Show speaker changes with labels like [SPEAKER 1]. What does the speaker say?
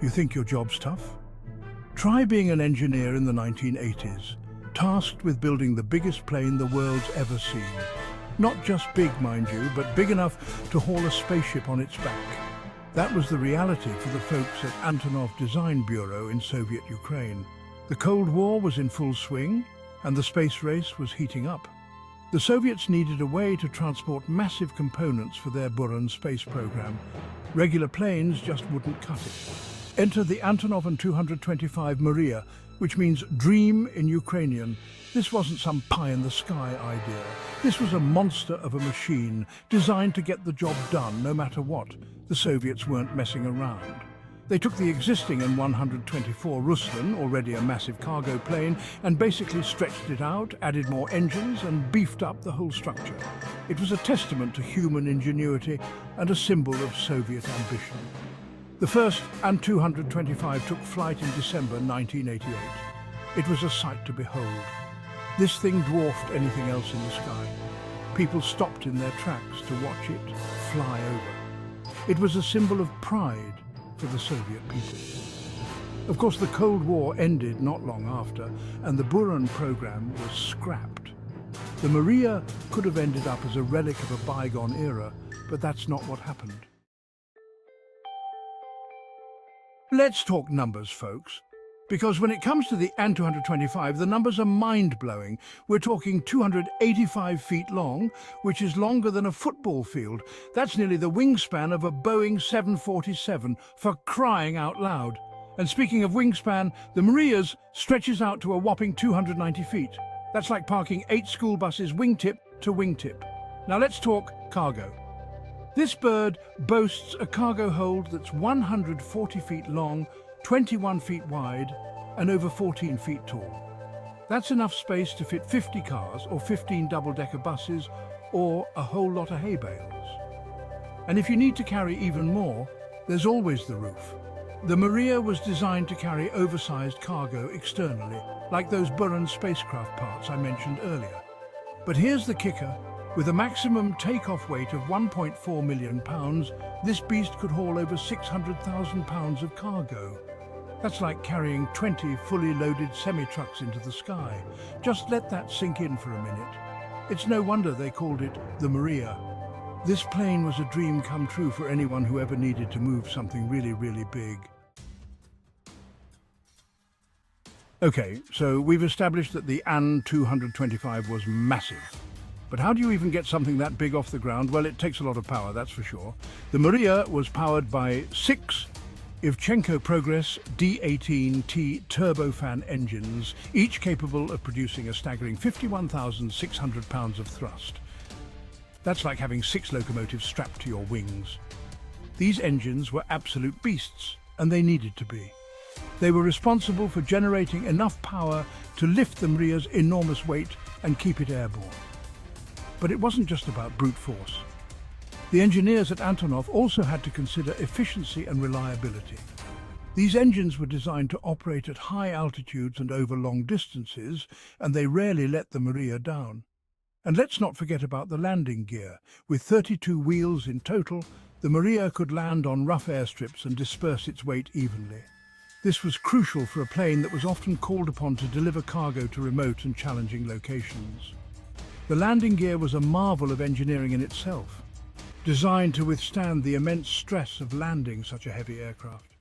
[SPEAKER 1] You think your job's tough? Try being an engineer in the 1980s, tasked with building the biggest plane the world's ever seen. Not just big, mind you, but big enough to haul a spaceship on its back. That was the reality for the folks at Antonov Design Bureau in Soviet Ukraine. The Cold War was in full swing, and the space race was heating up. The Soviets needed a way to transport massive components for their Buran space program. Regular planes just wouldn't cut it. Enter the Antonov an-225 Myria, which means dream in Ukrainian. This wasn't some pie-in-the-sky idea. This was a monster of a machine designed to get the job done no matter what. The Soviets weren't messing around. They took the existing an-124 Ruslan, already a massive cargo plane, and basically stretched it out, added more engines, and beefed up the whole structure. It was a testament to human ingenuity and a symbol of Soviet ambition. The first an-225 took flight in December 1988. It was a sight to behold. This thing dwarfed anything else in the sky. People stopped in their tracks to watch it fly over. It was a symbol of pride for the Soviet people. Of course, the Cold War ended not long after, and the Buran program was scrapped. The Myria could have ended up as a relic of a bygone era, but that's not what happened. Let's talk numbers, folks. Because when it comes to the an-225, the numbers are mind-blowing. We're talking 285 feet long, which is longer than a football field. That's nearly the wingspan of a Boeing 747, for crying out loud. And speaking of wingspan, the Myria's stretches out to a whopping 290 feet. That's like parking 8 school buses wingtip to wingtip. Now let's talk cargo. This bird boasts a cargo hold that's 140 feet long, 21 feet wide, and over 14 feet tall. That's enough space to fit 50 cars or 15 double-decker buses or a whole lot of hay bales. And if you need to carry even more, there's always the roof. The Myria was designed to carry oversized cargo externally, like those Buran spacecraft parts I mentioned earlier. But here's the kicker. With a maximum takeoff weight of 1.4 million pounds, this beast could haul over 600,000 pounds of cargo. That's like carrying 20 fully loaded semi-trucks into the sky. Just let that sink in for a minute. It's no wonder they called it the Myria. This plane was a dream come true for anyone who ever needed to move something really, really big. Okay, so we've established that the an-225 was massive. But how do you even get something that big off the ground? Well, it takes a lot of power, that's for sure. The Myria was powered by 6 Ivchenko Progress D18T turbofan engines, each capable of producing a staggering 51,600 pounds of thrust. That's like having 6 locomotives strapped to your wings. These engines were absolute beasts, and they needed to be. They were responsible for generating enough power to lift the Myria's enormous weight and keep it airborne. But it wasn't just about brute force. The engineers at Antonov also had to consider efficiency and reliability. These engines were designed to operate at high altitudes and over long distances, and they rarely let the Myria down. And let's not forget about the landing gear. With 32 wheels in total, the Myria could land on rough airstrips and disperse its weight evenly. This was crucial for a plane that was often called upon to deliver cargo to remote and challenging locations. The landing gear was a marvel of engineering in itself, designed to withstand the immense stress of landing such a heavy aircraft.